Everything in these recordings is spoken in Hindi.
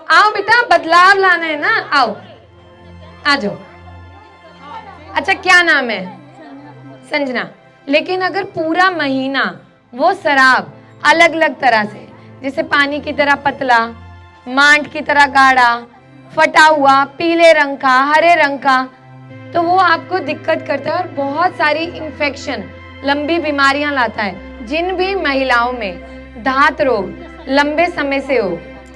आओ बेटा, बदलाव लाना है ना, आओ आ जाओ। अच्छा क्या नाम है? संजना। लेकिन अगर पूरा महीना वो शराब अलग अलग तरह से, जैसे पानी की तरह पतला, मांट की तरह गाढ़ा, फटा हुआ, पीले रंग का, हरे रंग का, तो वो आपको दिक्कत करता है और बहुत सारी इन्फेक्शन, लंबी बीमारियां लाता है। जिन भी महिलाओं में धात रोग लंबे समय से हो,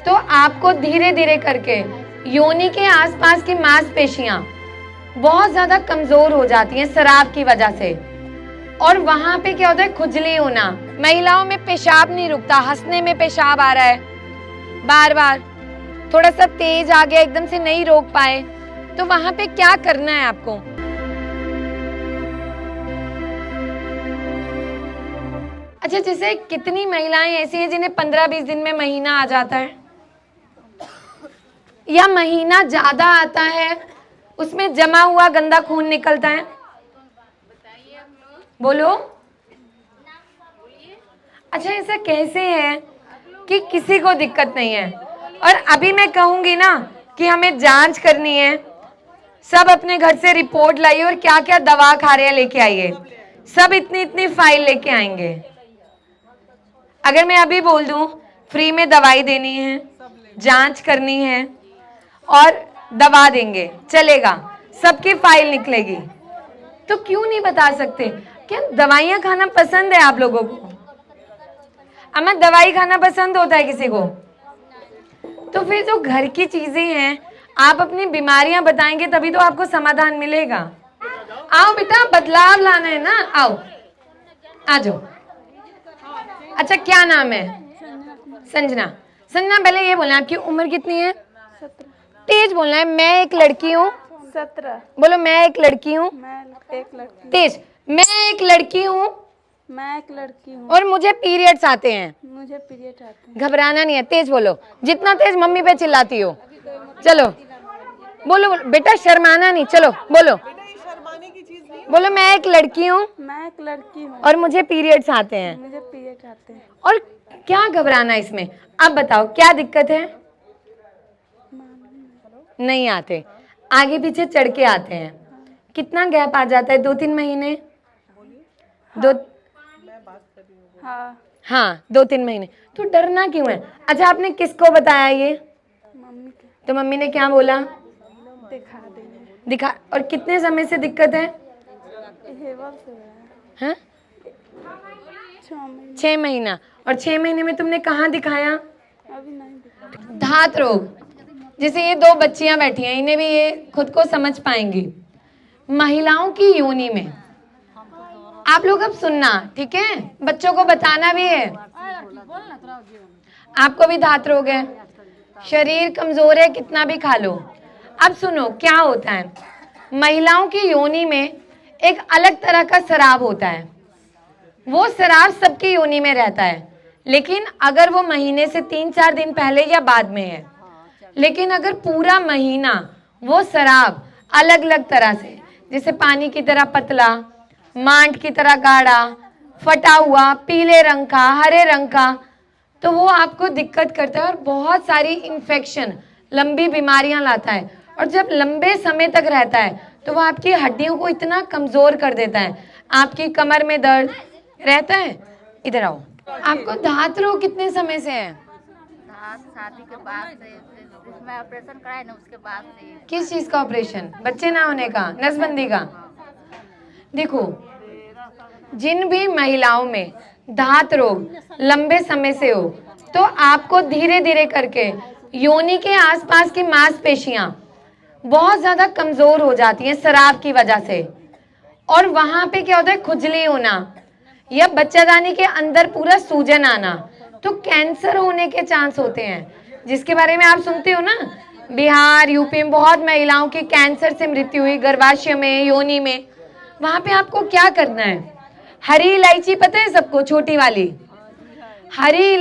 तो आपको धीरे धीरे करके योनि के आसपास की मांसपेशियां बहुत ज्यादा कमजोर हो जाती हैं शराब की वजह से। और वहां पे क्या होता है, खुजली होना, महिलाओं में पेशाब नहीं रुकता, हंसने में पेशाब आ रहा है बार बार, थोड़ा सा तेज आ गया, एकदम से नहीं रोक पाए, तो वहां पे क्या करना है आपको? अच्छा, जैसे कितनी महिलाएं ऐसी हैं जिन्हें 15-20 दिन में महीना आ जाता है, या महीना ज्यादा आता है, उसमें जमा हुआ गंदा खून निकलता है? बोलो। अच्छा, ऐसा कैसे है कि किसी को दिक्कत नहीं है? और अभी मैं कहूंगी ना कि हमें जांच करनी है, सब अपने घर से रिपोर्ट लाइए और क्या क्या दवा खा रहे हैं लेके आइए, सब इतनी इतनी फाइल लेके आएंगे। अगर मैं अभी बोल दूं फ्री में दवाई देनी है, जांच करनी है और दवा देंगे, चलेगा, सबकी फाइल निकलेगी, तो क्यों नहीं बता सकते? क्या दवाइयां खाना पसंद है आप लोगों को? अम्मा, दवाई खाना पसंद होता है किसी को? तो फिर जो घर की चीजें हैं, आप अपनी बीमारियां बताएंगे तभी तो आपको समाधान मिलेगा। आओ बेटा, बदलाव लाना है ना, आओ आ जाओ। अच्छा क्या नाम है? संजना। संजना, पहले ये बोलना, आपकी उम्र कितनी है? 17। तेज बोलना है। मैं एक लड़की हूँ। 17। बोलो, मैं एक लड़की हूँ। मैं एक लड़की। तेज। मैं एक लड़की हूँ। मैं एक लड़की हूँ और मुझे पीरियड्स आते हैं। मुझे पीरियड आते हैं। घबराना नहीं है, तेज बोलो, जितना तेज मम्मी पे चिल्लाती हो। चलो बोलो, बोलो बेटा, शर्माना नहीं, चलो बोलो। बोलो, मैं एक लड़की हूँ मैं एक लड़की हूँ और मुझे पीरियड्स आते हैं। मुझे पीरियड आते हैं। और क्या घबराना इसमें? अब बताओ क्या दिक्कत है? नहीं आते, आगे पीछे चढ़ के आते हैं। कितना गैप आ जाता है? 2-3 महीने? दो हाँ 2-3 महीने। तो डरना क्यों है? अच्छा, आपने किसको बताया ये? मम्मी के। तो मम्मी ने क्या बोला? दिखा देंगे। दिखा। और कितने समय से दिक्कत है? हेवर से है। हाँ 6 महीने। 6 महीना। और 6 महीने में तुमने कहाँ दिखाया? अभी नहीं दिखा। धात रोग। जैसे ये 2 बच्चियां बैठी हैं, इन्हें भी ये खुद को समझ पाएंगी। महिलाओं की योनि में, आप लोग अब सुनना, ठीक है? बच्चों को बताना भी है। आपको भी धात रोग है, शरीर कमजोर है, कितना भी खा लो। अब सुनो क्या होता है। महिलाओं की योनि में एक अलग तरह का शराब होता है। वो शराब सबकी योनि में रहता है, लेकिन अगर वो महीने से 3-4 दिन पहले या बाद में है। लेकिन अगर पूरा महीना वो शराब अलग अलग तरह से, जैसे पानी की तरह पतला, मांट की तरह गाढ़ा, फटा हुआ, पीले रंग का, हरे रंग का, तो वो आपको दिक्कत करता है और बहुत सारी इन्फेक्शन, लंबी बीमारियां लाता है। और जब लंबे समय तक रहता है तो वो आपकी हड्डियों को इतना कमजोर कर देता है, आपकी कमर में दर्द रहता है। इधर आओ। आपको धात रोग कितने समय से है? शादी के बाद से, इसमें ऑपरेशन कराए ना उसके बाद से। किस चीज का ऑपरेशन? बच्चे ना होने का, नसबंदी का? देखो, जिन भी महिलाओं में धात रोग लंबे समय से हो, तो आपको धीरे धीरे करके योनि के आसपास की मांसपेशियां बहुत ज्यादा कमजोर हो जाती हैं शराब की वजह से। और वहां पे क्या होता है, खुजली होना, या बच्चादानी के अंदर पूरा सूजन आना, तो कैंसर होने के चांस होते हैं, जिसके बारे में आप सुनते हो ना। बिहार, यूपी में बहुत महिलाओं की कैंसर से मृत्यु हुई, गर्भाशय में, योनि में। वहां पे आपको क्या करना है? हरी इलायची पता है सबको, छोटी वाली हरी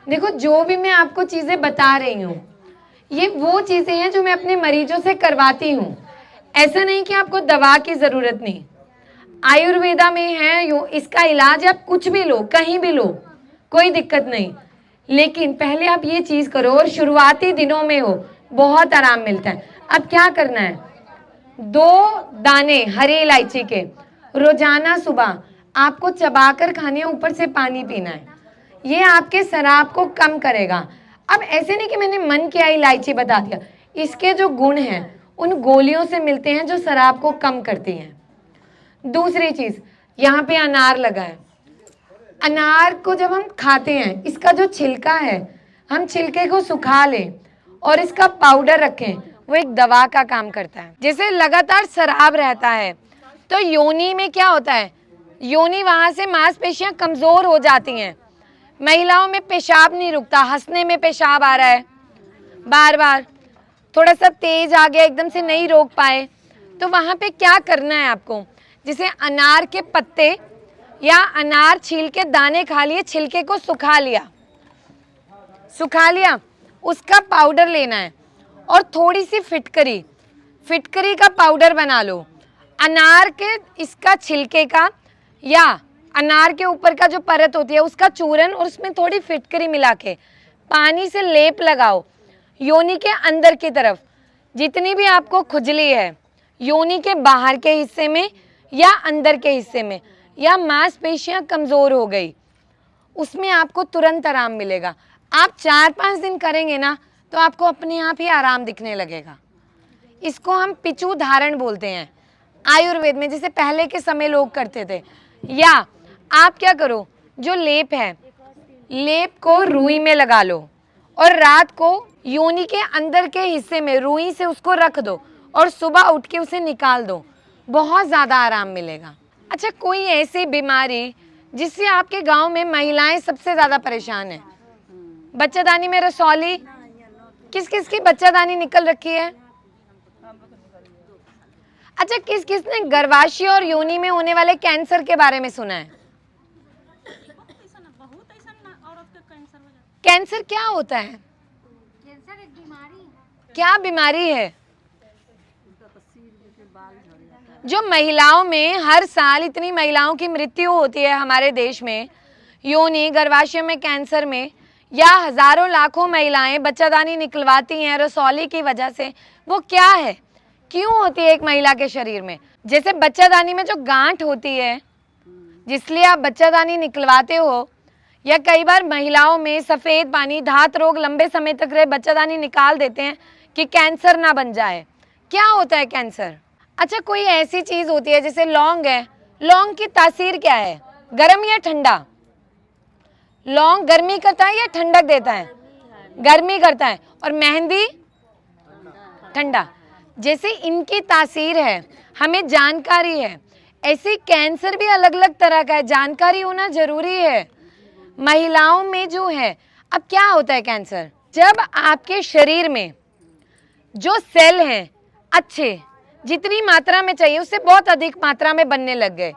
देखो, जो भी मैं आपको चीजें बता रही हूँ, ये वो चीजें हैं जो मैं अपने मरीजों से करवाती हूँ। ऐसा नहीं कि आपको दवा की जरूरत नहीं, आयुर्वेदा में है इसका इलाज, आप कुछ भी लो, कहीं भी लो, कोई दिक्कत नहीं। लेकिन पहले आप ये चीज करो और शुरुआती दिनों में हो, बहुत आराम मिलता है। अब क्या करना है, 2 दाने हरी इलायची के रोजाना सुबह आपको चबाकर खाने हैं, ऊपर से पानी पीना है। ये आपके शराब को कम करेगा। अब ऐसे नहीं कि मैंने मन किया इलायची बता दिया, इसके जो गुण हैं उन गोलियों से मिलते हैं जो शराब को कम करती हैं। दूसरी चीज, यहाँ पे अनार लगा है। अनार को जब हम खाते हैं, इसका जो छिलका है, हम छिलके को सुखा लें और इसका पाउडर रखें, वो एक दवा का काम करता है। जैसे लगातार शराब रहता है तो योनि में क्या होता है, योनि वहां से मांसपेशियां कमजोर हो जाती हैं। महिलाओं में पेशाब नहीं रुकता, हंसने में पेशाब आ रहा है बार बार, थोड़ा सा तेज आ गया, एकदम से नहीं रोक पाए, तो वहां पे क्या करना है आपको, जैसे अनार के पत्ते या अनार छील के दाने खा लिए, छिलके को सुखा लिया, उसका पाउडर लेना है और थोड़ी सी फिटकरी का पाउडर बना लो। अनार के इसका छिलके का या अनार के ऊपर का जो परत होती है उसका चूरन और उसमें थोड़ी फिटकरी मिला के पानी से लेप लगाओ योनि के अंदर की तरफ। जितनी भी आपको खुजली है योनि के बाहर के हिस्से में या अंदर के हिस्से में, या मांसपेशियां कमजोर हो गई, उसमें आपको तुरंत आराम मिलेगा। आप 4-5 दिन करेंगे ना तो आपको अपने आप ही आराम दिखने लगेगा। इसको हम पिचू धारण बोलते हैं आयुर्वेद में, जैसे पहले के समय लोग करते थे। या आप क्या करो, जो लेप है, लेप को रुई में लगा लो और रात को योनि के अंदर के हिस्से में रुई से उसको रख दो और सुबह उठ के उसे निकाल दो, बहुत ज़्यादा आराम मिलेगा। अच्छा, कोई ऐसी बीमारी जिससे आपके गांव में महिलाएं सबसे ज़्यादा परेशान हैं? बच्चादानी में रसौली, किस किस की बच्चादानी निकल रखी है? अच्छा, किस किस ने गर्भाशय और योनि में होने वाले कैंसर के बारे में सुना है? कैंसर क्या होता है? कैंसर एक बीमारी है। क्या बीमारी है? जो महिलाओं में हर साल इतनी महिलाओं की मृत्यु होती है हमारे देश में, योनि गर्भाशय में कैंसर में, या हजारों लाखों महिलाएं बच्चादानी निकलवाती हैं रसौली की वजह से, वो क्या है, क्यों होती है एक महिला के शरीर में? जैसे बच्चादानी में जो गांठ होती है जिसलिए आप बच्चादानी निकलवाते हो, या कई बार महिलाओं में सफ़ेद पानी, धात रोग लंबे समय तक रहे, बच्चादानी निकाल देते हैं कि कैंसर ना बन जाए। क्या होता है कैंसर? अच्छा, कोई ऐसी चीज़ होती है जैसे लौंग है, लौंग की तासीर क्या है, गर्म या ठंडा? लौंग गर्मी करता है या ठंडक देता है? गर्मी करता है। और मेहंदी ठंडा। जैसे इनकी तासीर है, हमें जानकारी है, ऐसे कैंसर भी अलग अलग तरह का है, जानकारी होना जरूरी है। महिलाओं में जो है, अब क्या होता है कैंसर, जब आपके शरीर में जो सेल हैं अच्छे, जितनी मात्रा में चाहिए उससे बहुत अधिक मात्रा में बनने लग गए,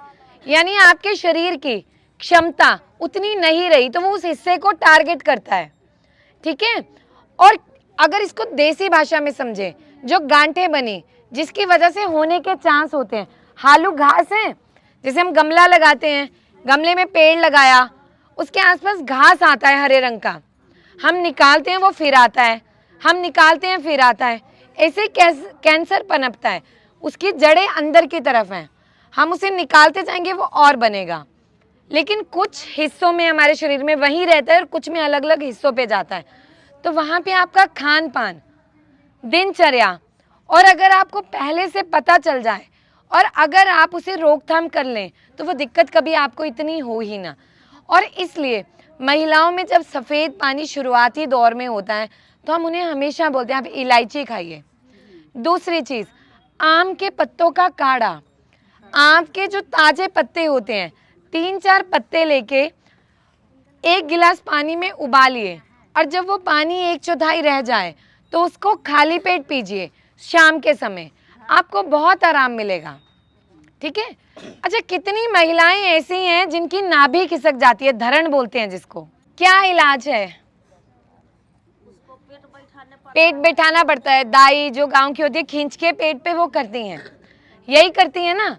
यानी आपके शरीर की क्षमता उतनी नहीं रही, तो वो उस हिस्से को टारगेट करता है, ठीक है। और अगर इसको देसी भाषा में समझे, जो गांठें बनी जिसकी वजह से होने के चांस होते हैं, हालू घास है, जैसे हम गमला लगाते हैं, गमले में पेड़ लगाया, उसके आसपास घास आता है हरे रंग का, हम निकालते हैं वो फिर आता है, हम निकालते हैं फिर आता है, ऐसे कैंसर पनपता है। उसकी जड़ें अंदर की तरफ हैं, हम उसे निकालते जाएंगे वो और बनेगा, लेकिन कुछ हिस्सों में हमारे शरीर में वही रहता है और कुछ में अलग अलग हिस्सों पे जाता है। तो वहाँ पे आपका खान पान, दिनचर्या, और अगर आपको पहले से पता चल जाए और अगर आप उसे रोकथाम कर लें तो वो दिक्कत कभी आपको इतनी हो ही ना। और इसलिए महिलाओं में जब सफ़ेद पानी शुरुआती दौर में होता है तो हम उन्हें हमेशा बोलते हैं आप इलायची खाइए। दूसरी चीज़, आम के पत्तों का काढ़ा, आम के जो ताज़े पत्ते होते हैं 3-4 पत्ते लेके 1 गिलास पानी में उबालिए और जब वो पानी 1/4 रह जाए तो उसको खाली पेट पीजिए शाम के समय, आपको बहुत आराम मिलेगा, ठीक है। अच्छा, कितनी महिलाएं ऐसी हैं जिनकी नाभि खिसक जाती है, धरण बोलते हैं जिसको, क्या इलाज है? पेट बैठाना पड़ता है, दाई जो गांव की होती है खींच के पेट पे वो करती हैं, यही करती है ना,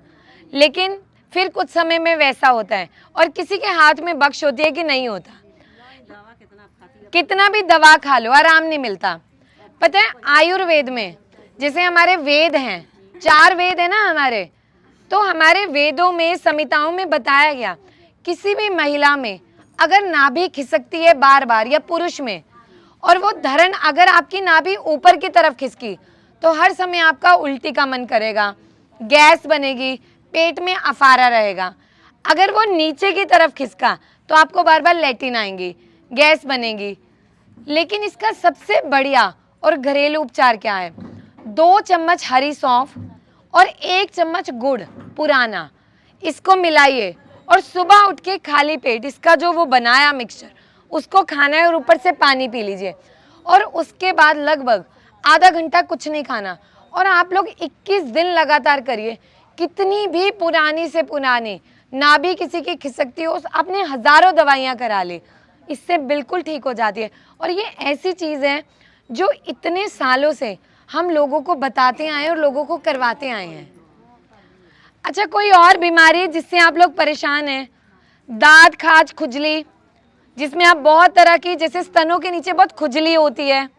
लेकिन फिर कुछ समय में वैसा होता है और किसी के हाथ में बख्श होती है कि नहीं होता। कितना भी दवा खा लो आराम नहीं मिलता। पता है आयुर्वेद में जैसे हमारे वेद हैं, 4 वेद है ना हमारे, तो हमारे वेदों में संहिताओं में बताया गया किसी भी महिला में अगर नाभि खिसकती है बार बार या पुरुष में, और वो धरण अगर आपकी नाभि ऊपर की तरफ खिसकी तो हर समय आपका उल्टी का मन करेगा, गैस बनेगी, पेट में अफारा रहेगा। अगर वो नीचे की तरफ खिसका तो आपको बार बार लेटिन आएंगी, गैस बनेगी। लेकिन इसका सबसे बढ़िया और घरेलू उपचार क्या है? 2 चम्मच हरी सौंफ और 1 चम्मच गुड़ पुराना, इसको मिलाइए और सुबह उठ के खाली पेट इसका जो वो बनाया मिक्सचर उसको खाना है और ऊपर से पानी पी लीजिए। और उसके बाद लगभग आधा घंटा कुछ नहीं खाना, और आप लोग 21 दिन लगातार करिए। कितनी भी पुरानी से पुरानी नाभि किसी की खिसकती हो, आपने हजारों दवाइयाँ करा ली, इससे बिल्कुल ठीक हो जाती है। और ये ऐसी चीज़ है जो इतने सालों से हम लोगों को बताते आए और लोगों को करवाते आए हैं। अच्छा, कोई और बीमारी है जिससे आप लोग परेशान हैं? दांत खाज खुजली, जिसमें आप बहुत तरह की, जैसे स्तनों के नीचे बहुत खुजली होती है,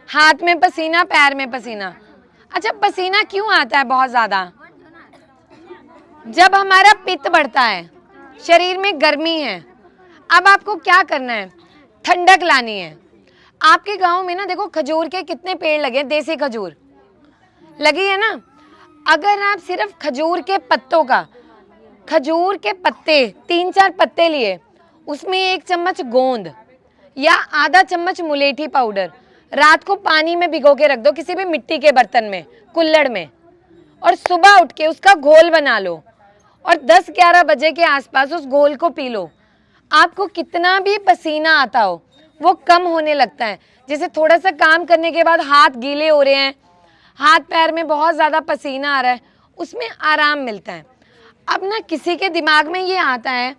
हाथ में पसीना, पैर में पसीना। अच्छा, पसीना क्यों आता है बहुत ज्यादा? जब हमारा पित्त बढ़ता है, शरीर में गर्मी है। अब आपको क्या करना है? ठंडक लानी है। आपके गांव में ना देखो खजूर के कितने पेड़ लगे, देसी खजूर लगी है ना। अगर आप सिर्फ खजूर के पत्तों का, खजूर के पत्ते 3-4 पत्ते लिए, उसमें 1 चम्मच गोंद या आधा चम्मच मुलेठी पाउडर रात को पानी में भिगो के रख दो, किसी भी मिट्टी के बर्तन में, कुल्हड़ में, और सुबह उठ के उसका घोल बना लो और 10-11 बजे के आसपास उस घोल को पी लो। आपको कितना भी पसीना आता हो वो कम होने लगता है। जैसे थोड़ा सा काम करने के बाद हाथ गीले हो रहे हैं, हाथ पैर में बहुत ज़्यादा पसीना आ रहा है, उसमें आराम मिलता है। अब ना किसी के दिमाग में ये आता है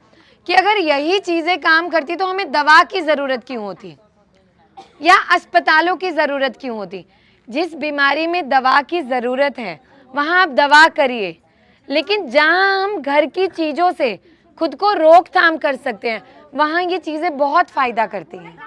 कि अगर यही चीज़ें काम करती तो हमें दवा की ज़रूरत क्यों होती या अस्पतालों की ज़रूरत क्यों होती। जिस बीमारी में दवा की ज़रूरत है वहाँ आप दवा करिए, लेकिन जहाँ हम घर की चीज़ों से खुद को रोकथाम कर सकते हैं वहाँ ये चीज़ें बहुत फ़ायदा करती हैं।